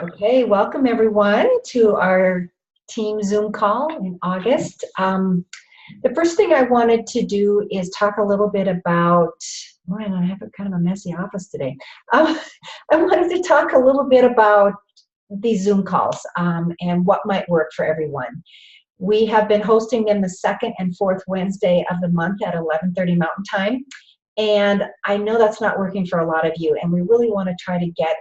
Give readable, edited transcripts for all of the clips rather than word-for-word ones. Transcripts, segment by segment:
Okay, welcome everyone to our team Zoom call in August. The first thing I wanted to do is talk a little bit about, man, I have a kind of a messy office today. Um, I wanted to talk a little bit about these Zoom calls and what might work for everyone. We have been hosting them the second and fourth Wednesday of the month at 11:30 Mountain Time. And I know that's not working for a lot of you, and we really want to try to get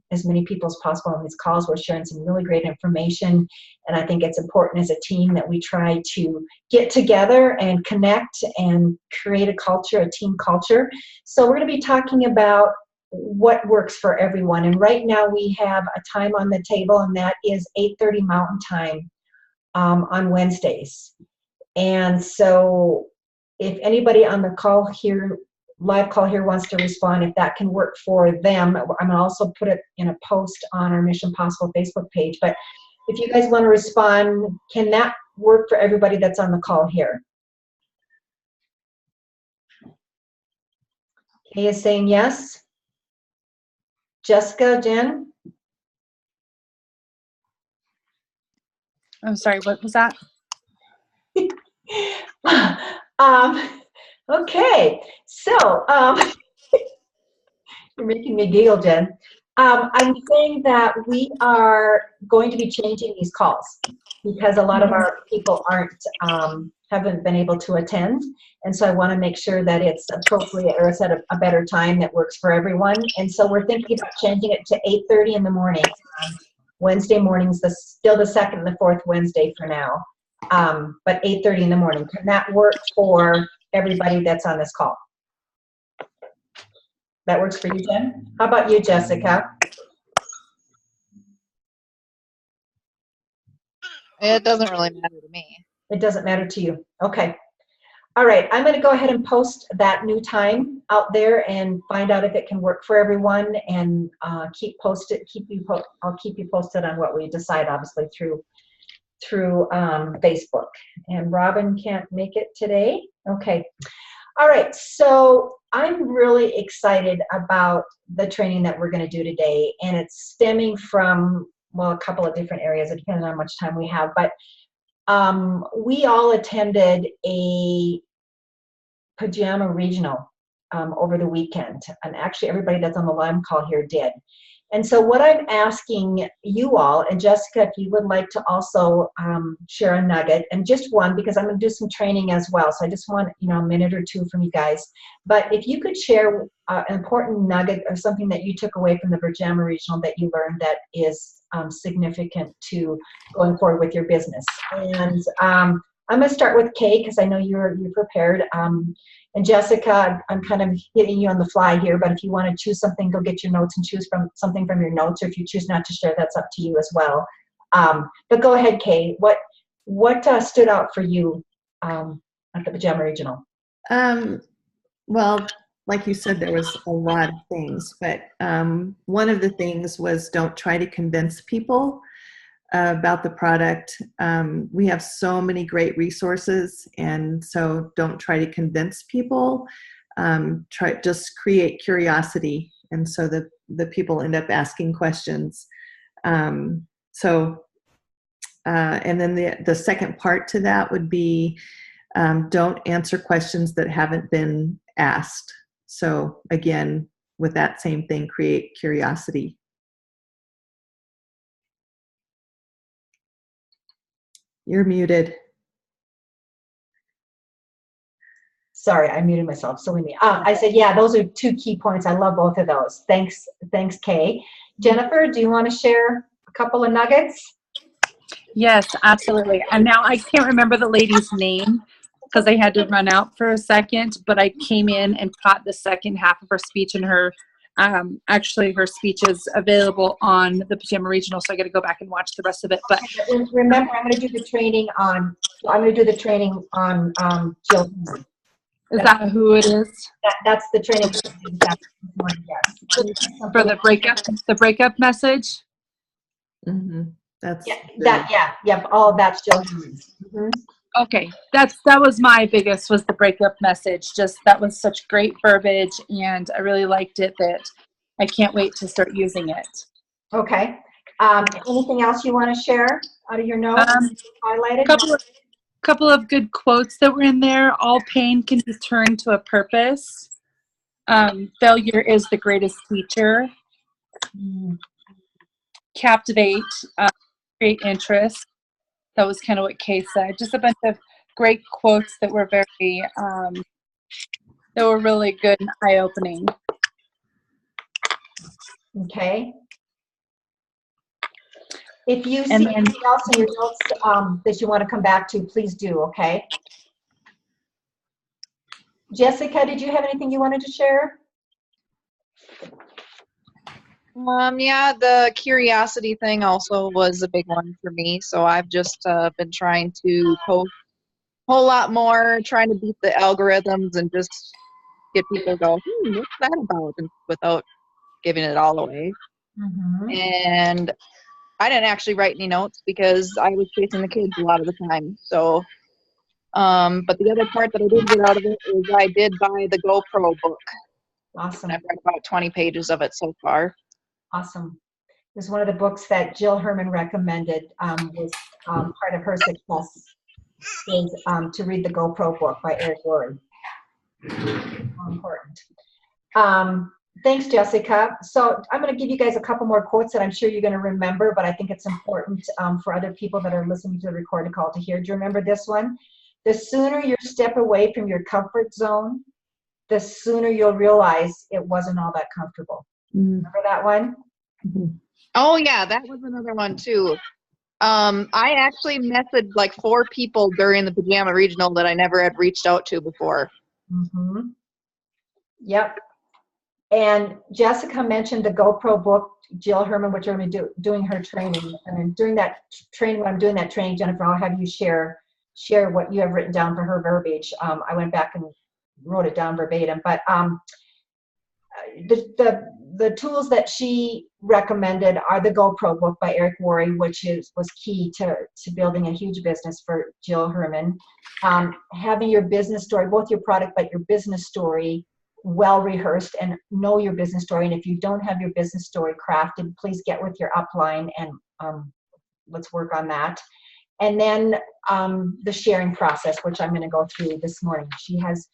as many people as possible on these calls. We're sharing some really great information, and I think it's important as a team that we try to get together and connect and create a culture, a team culture. So we're going to be talking about what works for everyone. And right now we have a time on the table, and that is 8:30 Mountain Time on Wednesdays. And so if anybody on the call here, live call here, wants to respond, if that can work for them, I'm going to also put it in a post on our Mission Possible Facebook page. But if you guys want to respond, can that work for everybody that's on the call here? Kay is saying yes. Jessica, Jen? I'm sorry, what was that? Okay, so you're making me giggle, Jen. I'm saying that we are going to be changing these calls because a lot of our people haven't been able to attend, and so I want to make sure that it's appropriate, or it's at a better time that works for everyone. And so we're thinking about changing it to 8:30 in the morning. Wednesday mornings, still the second and the fourth Wednesday for now, but 8:30 in the morning. Can that work for everybody that's on this call? That works for you, Jen? How about you, Jessica? It doesn't really matter to me. It doesn't matter to you. Okay. All right. I'm going to go ahead and post that new time out there and find out if it can work for everyone, and I'll keep you posted on what we decide, obviously through Facebook. And Robin can't make it today. Okay. All right. So I'm really excited about the training that we're going to do today, and it's stemming from, well, a couple of different areas. It depends on how much time we have, but we all attended a Pajama Regional over the weekend, and actually everybody that's on the live call here did. And so what I'm asking you all, and Jessica, if you would like to also share a nugget, and just one, because I'm going to do some training as well, so I just want a minute or two from you guys. But if you could share an important nugget or something that you took away from the Pajama Regional that you learned that is significant to going forward with your business. And I'm going to start with Kay, because I know you're prepared. And Jessica, I'm kind of hitting you on the fly here, but if you want to choose something, go get your notes and choose from something from your notes, or if you choose not to share, that's up to you as well. But go ahead, Kay. What stood out for you at the Pajama Regional? Well, like you said, there was a lot of things, but one of the things was don't try to convince people about the product. We have so many great resources, and so don't try to convince people. Just create curiosity, and so the people end up asking questions. And then the second part to that would be don't answer questions that haven't been asked. So again, with that same thing, create curiosity. You're muted. Sorry, I muted myself. So I said, yeah, those are two key points. I love both of those. Thanks, Kay. Jennifer, do you want to share a couple of nuggets? Yes, absolutely. And now I can't remember the lady's name because I had to run out for a second, but I came in and caught the second half of her speech, and her speech is available on the Pajama Regional, so I got to go back and watch the rest of it. But remember, I'm going to do the training on Jill. Is that who it is? That's the training. Yes. For the breakup message. Mm-hmm. All of that's Jill. Mm-hmm. Okay, that was my biggest, was the breakup message. Just that was such great verbiage, and I really liked it. That I can't wait to start using it. Okay. Anything else you want to share out of your notes highlighted? Couple of good quotes that were in there. All pain can be turned to a purpose. Failure is the greatest teacher. Captivate, create interest. That was kind of what Kay said. Just a bunch of great quotes that were very, that were really good and eye-opening. Okay. If you see anything else in your notes that you want to come back to, please do, okay? Jessica, did you have anything you wanted to share? Yeah, the curiosity thing also was a big one for me. So I've just been trying to post a whole lot more, trying to beat the algorithms and just get people to go, what's that about? And without giving it all away. Mm-hmm. And I didn't actually write any notes because I was chasing the kids a lot of the time. So, but the other part that I did get out of it is I did buy the GoPro book. Awesome. And I've read about 20 pages of it so far. Awesome. It was one of the books that Jill Herman recommended, was part of her success is to read the GoPro book by Eric Worre. Important. Thanks, Jessica. So I'm going to give you guys a couple more quotes that I'm sure you're going to remember, but I think it's important for other people that are listening to the recorded call to hear. Do you remember this one? The sooner you step away from your comfort zone, the sooner you'll realize it wasn't all that comfortable. Remember that one? Oh yeah, that was another one too. I actually messaged like 4 people during the Pajama Regional that I never had reached out to before. Mm-hmm. Yep. And Jessica mentioned the GoPro book, Jill Herman, which we're going to be doing her training. And during that training, when I'm doing that training, Jennifer, I'll have you share what you have written down for her verbiage. I went back and wrote it down verbatim, but the tools that she recommended are the GoPro book by Eric Worre, which was key to building a huge business for Jill Herman. Having your business story, both your product but your business story, well rehearsed, and know your business story. And if you don't have your business story crafted, please get with your upline and let's work on that. And then the sharing process, which I'm going to go through this morning. She has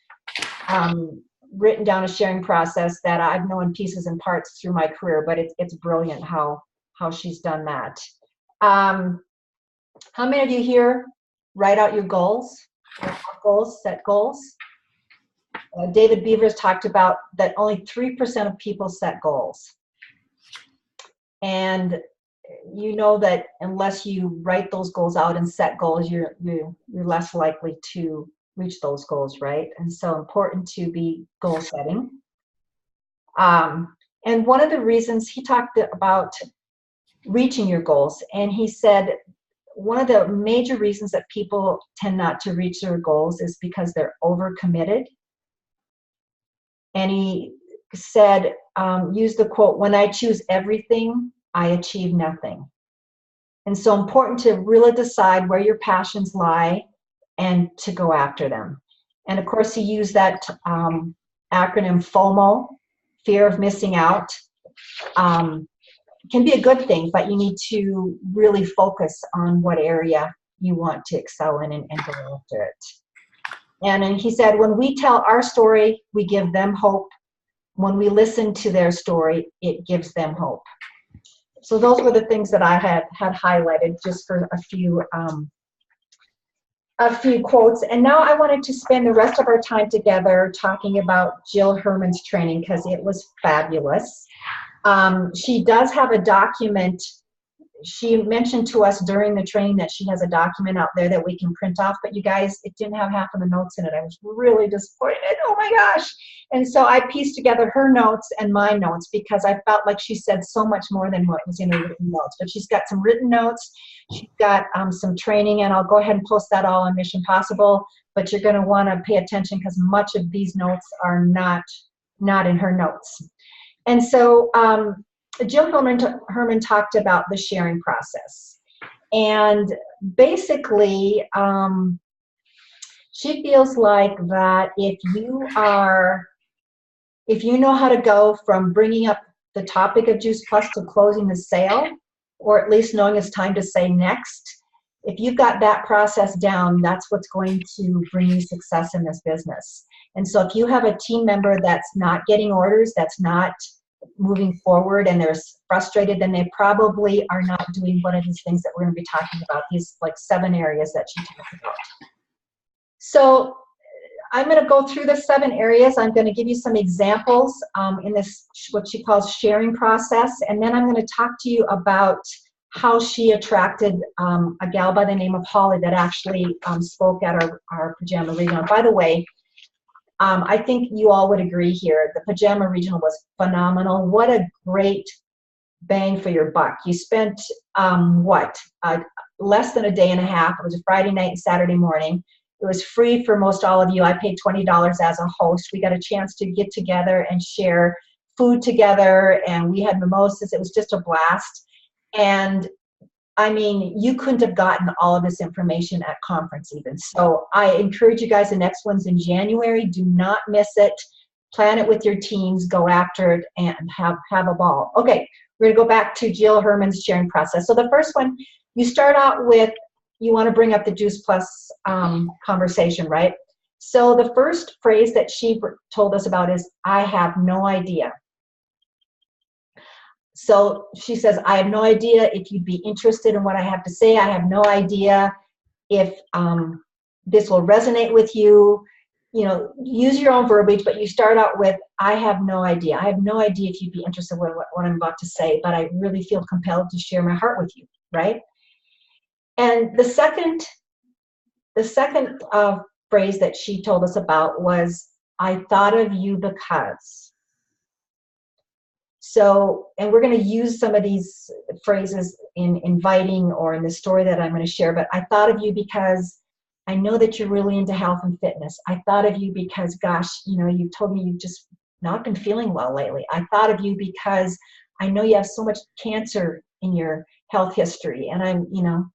written down a sharing process that I've known pieces and parts through my career, but it's brilliant how she's done that. How many of you here write out your goals? Set goals? David Beavers talked about that only 3% of people set goals. And you know that unless you write those goals out and set goals, you're less likely to reach those goals, right? And so important to be goal setting. And one of the reasons he talked about reaching your goals, and he said one of the major reasons that people tend not to reach their goals is because they're overcommitted. And he said, use the quote, "When I choose everything, I achieve nothing." And so important to really decide where your passions lie and to go after them. And of course, he used that acronym FOMO, fear of missing out. Can be a good thing, but you need to really focus on what area you want to excel in and go after it. And he said, when we tell our story, we give them hope. When we listen to their story, it gives them hope. So those were the things that I had highlighted just for a few quotes. And now I wanted to spend the rest of our time together talking about Jill Herman's training because it was fabulous. She does have a document. She mentioned to us during the training that she has a document out there that we can print off, but you guys, it didn't have half of the notes in it. I was really disappointed. Oh my gosh. And so I pieced together her notes and my notes because I felt like she said so much more than what was in her written notes. But she's got some written notes. She's got some training, and I'll go ahead and post that all on Mission Possible. But you're going to want to pay attention because much of these notes are not in her notes. And so Jill Herman talked about the sharing process. And basically, she feels like that if you know how to go from bringing up the topic of Juice Plus to closing the sale, or at least knowing it's time to say next. If you've got that process down, that's what's going to bring you success in this business. And so if you have a team member that's not getting orders, that's not moving forward, and they're frustrated, then they probably are not doing one of these things that we're going to be talking about, these like 7 areas that she talked about. So I'm going to go through the 7 areas. I'm going to give you some examples in this, what she calls sharing process, and then I'm going to talk to you about how she attracted a gal by the name of Holly that actually spoke at our Pajama Regional. By the way, I think you all would agree here, the Pajama Regional was phenomenal. What a great bang for your buck. You spent, less than a day and a half. It was a Friday night and Saturday morning. It was free for most all of you. I paid $20 as a host. We got a chance to get together and share food together, and we had mimosas. It was just a blast. And I mean, you couldn't have gotten all of this information at conference even. So I encourage you guys, the next one's in January. Do not miss it. Plan it with your teams, go after it, and have a ball. Okay, we're gonna go back to Jill Herman's sharing process. So the first one, you start out with, you wanna bring up the Juice Plus conversation, right? So the first phrase that she told us about is, I have no idea. So she says, I have no idea if you'd be interested in what I have to say. I have no idea if this will resonate with you. You know, use your own verbiage, but you start out with, I have no idea. I have no idea if you'd be interested in what I'm about to say, but I really feel compelled to share my heart with you, right? And the second phrase that she told us about was, I thought of you because. So, and we're going to use some of these phrases in inviting or in the story that I'm going to share, but I thought of you because I know that you're really into health and fitness. I thought of you because, gosh, you know, you told me you've just not been feeling well lately. I thought of you because I know you have so much cancer in your health history, and I'm, you know,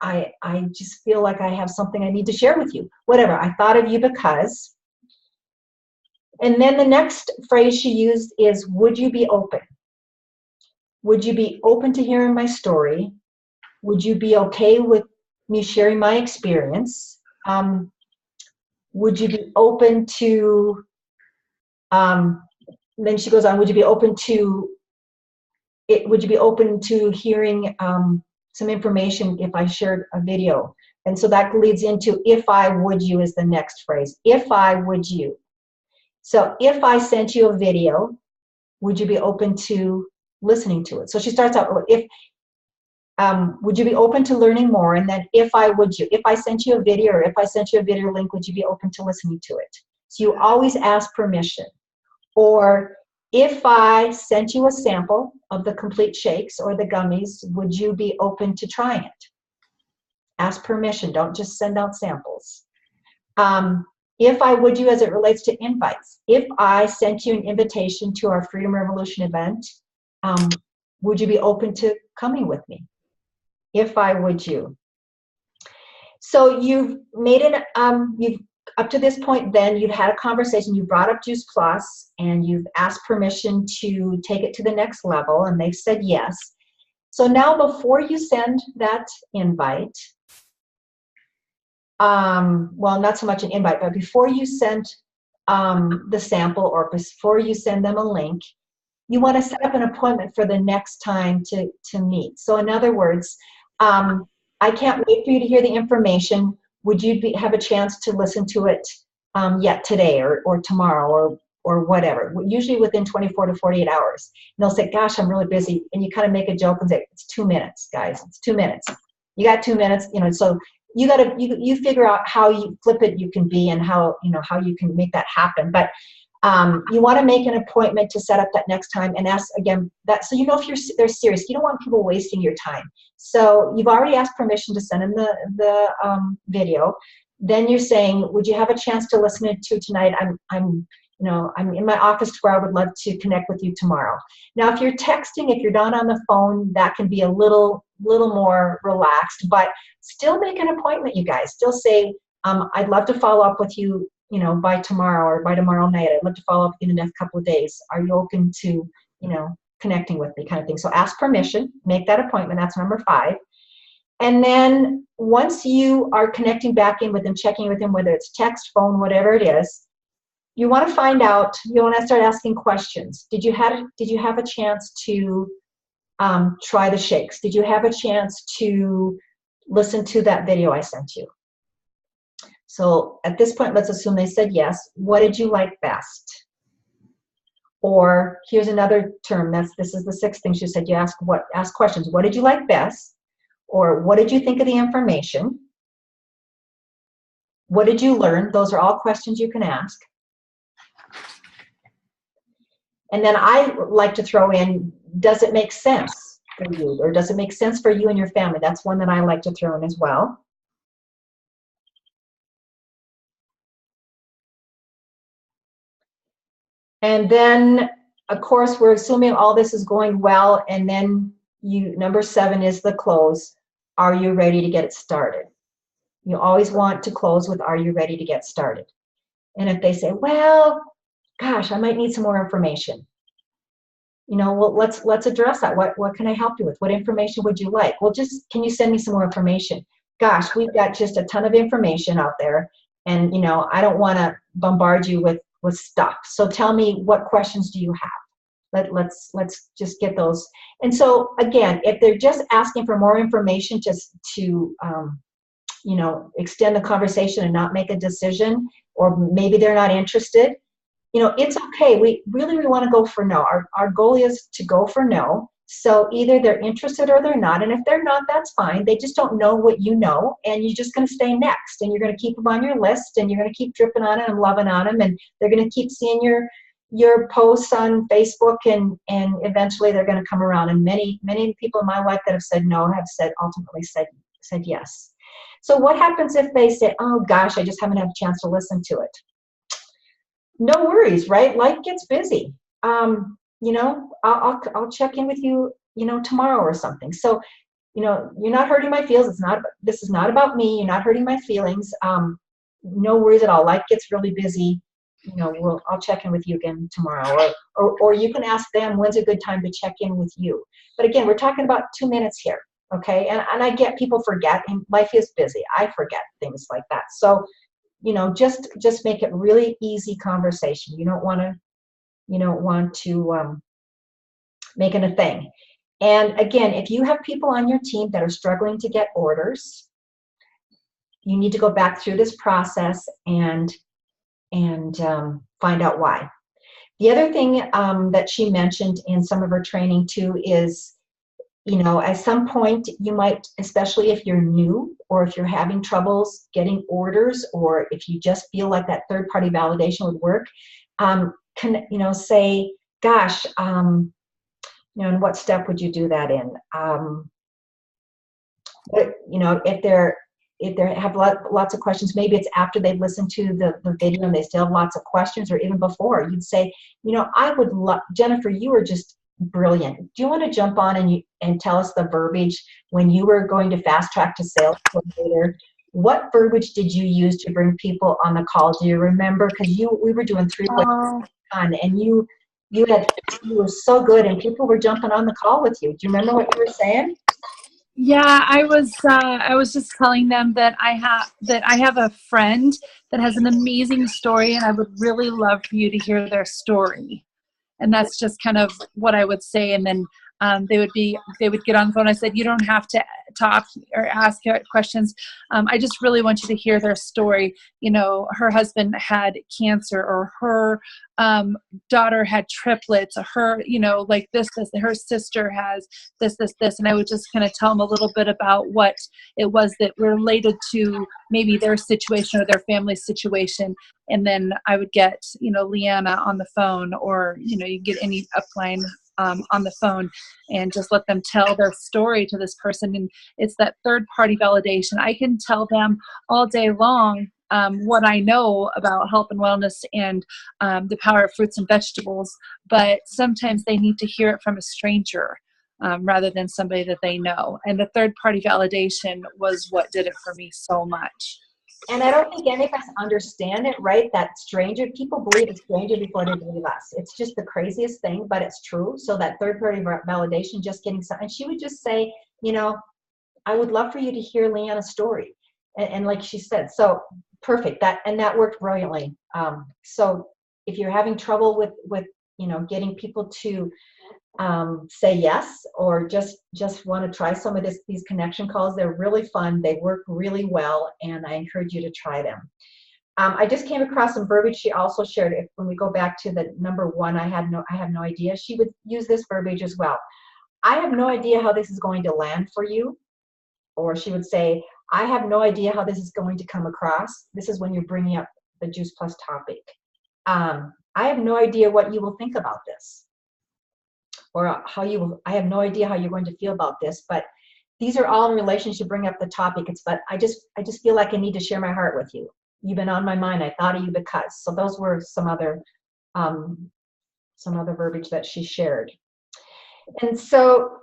I just feel like I have something I need to share with you. Whatever, I thought of you because. And then the next phrase she used is, would you be open? Would you be open to hearing my story? Would you be okay with me sharing my experience? Would you be open to, then she goes on, would you be open to hearing some information if I shared a video? And so that leads into, if I would you is the next phrase. If I would you. So if I sent you a video, would you be open to listening to it? So she starts out with, would you be open to learning more? And then if I sent you a video, or if I sent you a video link, would you be open to listening to it? So you always ask permission. Or if I sent you a sample of the complete shakes or the gummies, would you be open to trying it? Ask permission, don't just send out samples. If I would you as it relates to invites. If I sent you an invitation to our Freedom Revolution event, would you be open to coming with me? If I would you. So you've made it, you've up to this point then, you've had a conversation, you brought up Juice Plus, and you've asked permission to take it to the next level, and they've said yes. So now before you send that invite, well, not so much an invite, but before you send the sample or before you send them a link, you want to set up an appointment for the next time to meet. So in other words, I can't wait for you to hear the information. Would you have a chance to listen to it yet today or tomorrow or whatever? Usually within 24 to 48 hours. And they'll say, gosh, I'm really busy. And you kind of make a joke and say, it's 2 minutes, guys. It's 2 minutes. You got 2 minutes, you know, so you got to, you figure out how you flippant you can be and how, you know, how you can make that happen. But you want to make an appointment to set up that next time and ask again that, so you know if they're serious. You don't want people wasting your time. So you've already asked permission to send in the video. Then you're saying, would you have a chance to listen to tonight? I'm in my office where I would love to connect with you tomorrow. Now, if you're texting, if you're not on the phone, that can be a little more relaxed, but still make an appointment, you guys. Still say, I'd love to follow up with you, you know, by tomorrow or by tomorrow night. I'd love to follow up in the next couple of days. Are you open to, you know, connecting with me kind of thing. So ask permission, make that appointment. That's number 5. And then once you are connecting back in with them, checking with them, whether it's text, phone, whatever it is, you want to find out, you want to start asking questions. Did you have a chance to try the shakes? Did you have a chance to listen to that video I sent you? So at this point, let's assume they said yes. What did you like best? Or here's another term. This is the 6th thing she said. You ask questions. What did you like best? Or what did you think of the information? What did you learn? Those are all questions you can ask. And then I like to throw in, does it make sense for you? Or does it make sense for you and your family? That's one that I like to throw in as well. And then, of course, we're assuming all this is going well. And then number 7 is the close. Are you ready to get it started? You always want to close with, are you ready to get started? And if they say, well, gosh, I might need some more information. Well, let's address that. What can I help you with? What information would you like? Well, can you send me some more information? Gosh, we've got just a ton of information out there. And, I don't want to bombard you with stuff. So tell me, what questions do you have? Let's just get those. And so again, if they're just asking for more information just to, extend the conversation and not make a decision, or maybe they're not interested, it's okay. We want to go for no. Our goal is to go for no. So either they're interested or they're not. And if they're not, that's fine. They just don't know what you know, and you're just going to stay next, and you're going to keep them on your list, and you're going to keep dripping on it and loving on them, and they're going to keep seeing your posts on Facebook, and eventually they're going to come around. And many people in my life that have said no have ultimately said yes. So what happens if they say, oh gosh, I just haven't had a chance to listen to it? No worries, right? Life gets busy. I'll check in with you, tomorrow or something. So, you're not hurting my feelings. This is not about me. You're not hurting my feelings. No worries at all. Life gets really busy. I'll check in with you again tomorrow. Or you can ask them, when's a good time to check in with you? But again, we're talking about 2 minutes here. Okay. And I get people forget, and life is busy. I forget things like that. So, just make it really easy conversation. You don't want to make it a thing. And again, if you have people on your team that are struggling to get orders, you need to go back through this process and find out why. The other thing that she mentioned in some of her training too is, at some point you might, especially if you're new or if you're having troubles getting orders, or if you just feel like that third-party validation would work, say, gosh, in what step would you do that in? If they have lots of questions, maybe it's after they've listened to the video and they still have lots of questions, or even before, you'd say, I would love, Jennifer, you were just brilliant. Do you want to jump on and tell us the verbiage when you were going to fast track to sales coordinator? What verbiage did you use to bring people on the call? Do you remember? Because we were doing 3 ways and you were so good, and people were jumping on the call with you. Do you remember what you were saying? Yeah, I was just telling them that I have a friend that has an amazing story, and I would really love for you to hear their story. And that's just kind of what I would say. And then they would get on the phone. I said, you don't have to talk or ask questions. I just really want you to hear their story. Her husband had cancer, or her daughter had triplets, or her, like this, her sister has this. And I would just kind of tell them a little bit about what it was that related to maybe their situation or their family's situation. And then I would get, Leanna on the phone, or, you get any upline on the phone, and just let them tell their story to this person. And it's that third-party validation. I can tell them all day long what I know about health and wellness and the power of fruits and vegetables, but sometimes they need to hear it from a stranger rather than somebody that they know. And the third-party validation was what did it for me so much. And I don't think any of us understand it, right? That stranger, people believe a stranger before they believe us. It's just the craziest thing, but it's true. So that third party validation, just getting some, and she would just say, you know, I would love for you to hear Leanna's story. And like she said, so perfect. That worked brilliantly. So if you're having trouble with getting people to say yes, or just want to try some of these connection calls, they're really fun. They work really well, and I encourage you to try them. I just came across some verbiage she also shared. When we go back to the number one, I have no idea. She would use this verbiage as well. I have no idea how this is going to land for you. Or she would say, I have no idea how this is going to come across. This is when you're bringing up the Juice Plus topic. I have no idea what you will think about this. Or I have no idea how you're going to feel about this, but these are all in relation to bring up the topic. But I just feel like I need to share my heart with you. You've been on my mind. I thought of you because. So those were some other verbiage that she shared. And so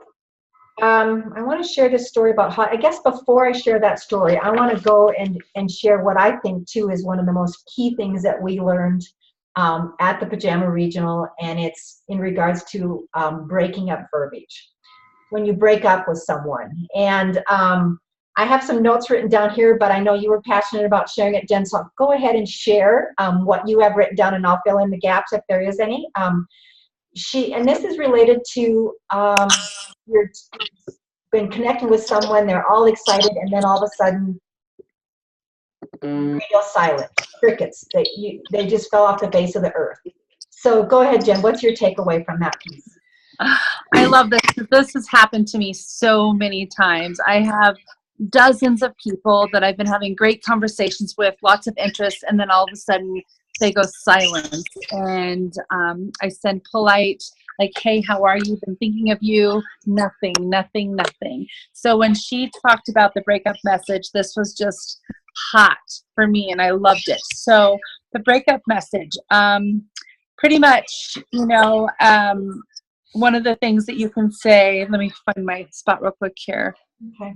I want to share this story about how, I guess before I share that story, I want to go and share what I think too is one of the most key things that we learned at the Pajama Regional, and it's in regards to breaking up verbiage when you break up with someone. And I have some notes written down here, but I know you were passionate about sharing it, Jen, so go ahead and share what you have written down, and I'll fill in the gaps if there is any. And this is related to you're been connecting with someone, they're all excited, and then all of a sudden radio silent, crickets. They just fell off the face of the earth. So go ahead, Jen. What's your takeaway from that piece? I love this. This has happened to me so many times. I have dozens of people that I've been having great conversations with, lots of interest, and then all of a sudden they go silent. And I send polite, like, hey, how are you? Been thinking of you. Nothing, nothing, nothing. So when she talked about the breakup message, this was just hot for me, and I loved it. So the breakup message, pretty much, one of the things that you can say, let me find my spot real quick here. Okay.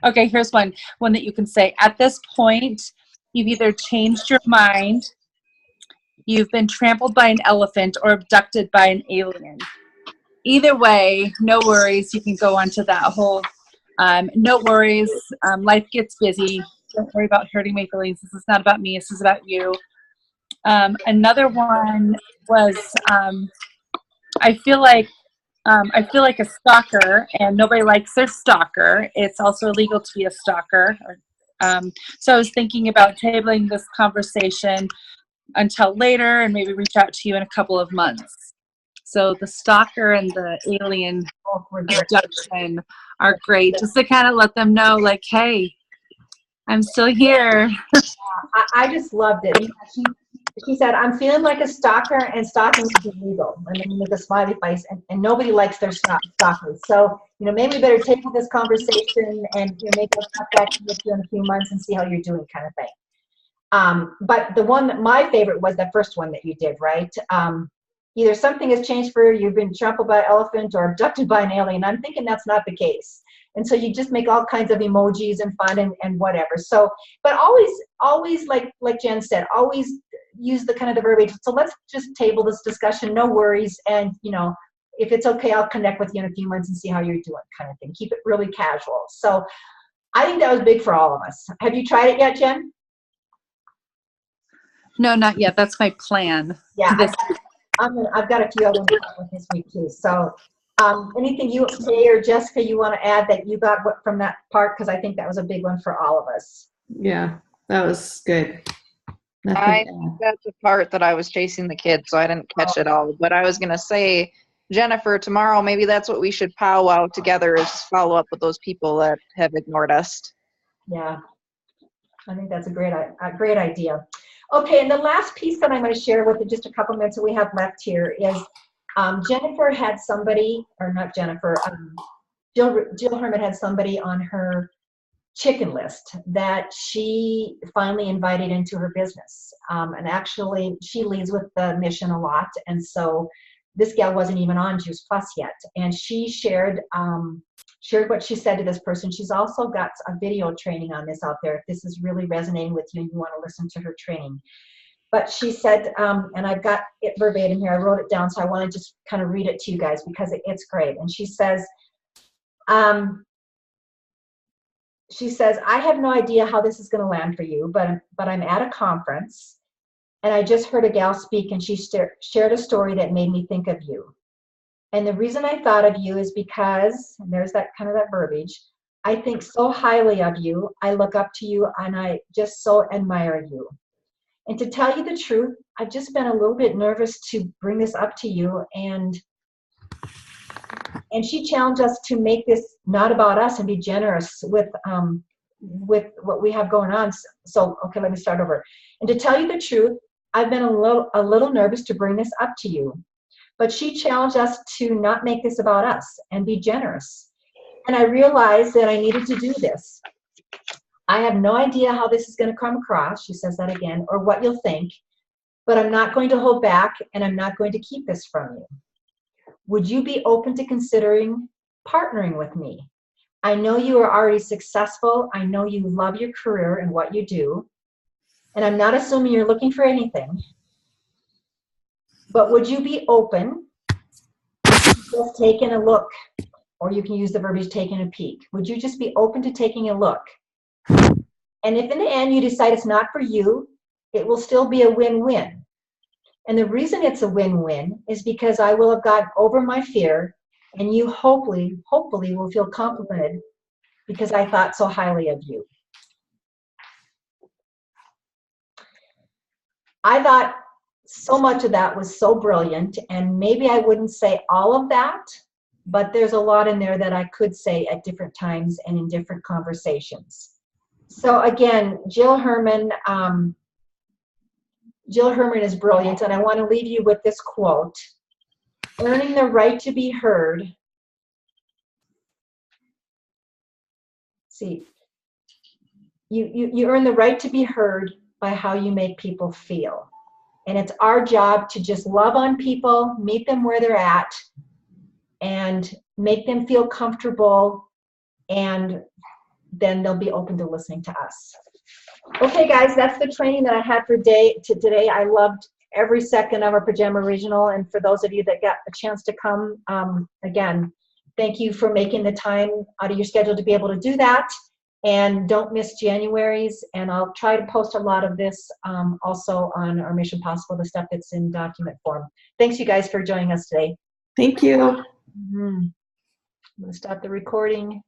Okay, here's one that you can say. At this point, you've either changed your mind, you've been trampled by an elephant, or abducted by an alien. Either way, no worries. You can go on to that whole, no worries. Life gets busy. Don't worry about hurting my feelings. This is not about me. This is about you. Another one was, I feel like a stalker, and nobody likes their stalker. It's also illegal to be a stalker. So I was thinking about tabling this conversation until later, and maybe reach out to you in a couple of months. So the stalker and the alien abduction are great, just to kind of let them know, like, hey, I'm still here. I just loved it. She said, I'm feeling like a stalker, and stalking is illegal. And then with a smiley face, and nobody likes their stalkers. So, maybe we better table this conversation, and maybe I'll talk back with you in a few months and see how you're doing, kind of thing. But the one that my favorite was the first one that you did, right? Either something has changed for you, you've been trampled by an elephant or abducted by an alien. I'm thinking that's not the case. And so you just make all kinds of emojis and fun and whatever. So, but always like Jen said, always use the kind of the verbiage. So let's just table this discussion. No worries. And, if it's okay, I'll connect with you in a few months and see how you're doing, kind of thing. Keep it really casual. So I think that was big for all of us. Have you tried it yet, Jen? No, not yet. That's my plan. Yeah. I've got a few other ones this week too. So anything you, Kay or Jessica, you want to add that you got from that part? Because I think that was a big one for all of us. Yeah, that was good. I think that's the part that I was chasing the kids, so I didn't catch it all. But I was going to say, Jennifer, tomorrow, maybe that's what we should powwow together, is follow up with those people that have ignored us. Yeah, I think that's a great idea. Okay, and the last piece that I'm going to share with you, just a couple minutes that we have left here, is Jennifer had somebody, or not Jennifer, Jill Herman had somebody on her chicken list that she finally invited into her business. And actually, she leads with the mission a lot, and so this gal wasn't even on Juice Plus yet. And she shared shared what she said to this person. She's also got a video training on this out there if this is really resonating with you and you want to listen to her training. But she said, and I've got it verbatim here, I wrote it down, so I want to just kind of read it to you guys because it's great. And she says, I have no idea how this is going to land for you, but I'm at a conference and I just heard a gal speak and she shared a story that made me think of you. And the reason I thought of you is because, and there's that kind of that verbiage, I think so highly of you, I look up to you, and I just so admire you. And to tell you the truth, I've just been a little bit nervous to bring this up to you, and she challenged us to make this not about us and be generous with what we have going on. So, okay, let me start over. And to tell you the truth, I've been a little nervous to bring this up to you. But she challenged us to not make this about us and be generous. And I realized that I needed to do this. I have no idea how this is going to come across, she says that again, or what you'll think, but I'm not going to hold back and I'm not going to keep this from you. Would you be open to considering partnering with me? I know you are already successful. I know you love your career and what you do. And I'm not assuming you're looking for anything. But would you be open to just taking a look? Or you can use the verbiage taking a peek. Would you just be open to taking a look? And if in the end you decide it's not for you, it will still be a win-win. And the reason it's a win-win is because I will have gotten over my fear and you hopefully will feel complimented because I thought so highly of you. I thought so much of that was so brilliant, and maybe I wouldn't say all of that, but there's a lot in there that I could say at different times and in different conversations. So again, Jill Herman is brilliant, and I want to leave you with this quote: earning the right to be heard. See, you earn the right to be heard by how you make people feel. And it's our job to just love on people, meet them where they're at, and make them feel comfortable, and then they'll be open to listening to us. Okay, guys, that's the training that I had for today. I loved every second of our Pajama Regional, and for those of you that got a chance to come, again, thank you for making the time out of your schedule to be able to do that. And don't miss January's, and I'll try to post a lot of this also on our Mission Possible, the stuff that's in document form. Thanks, you guys, for joining us today. Thank you. I'm going to stop the recording.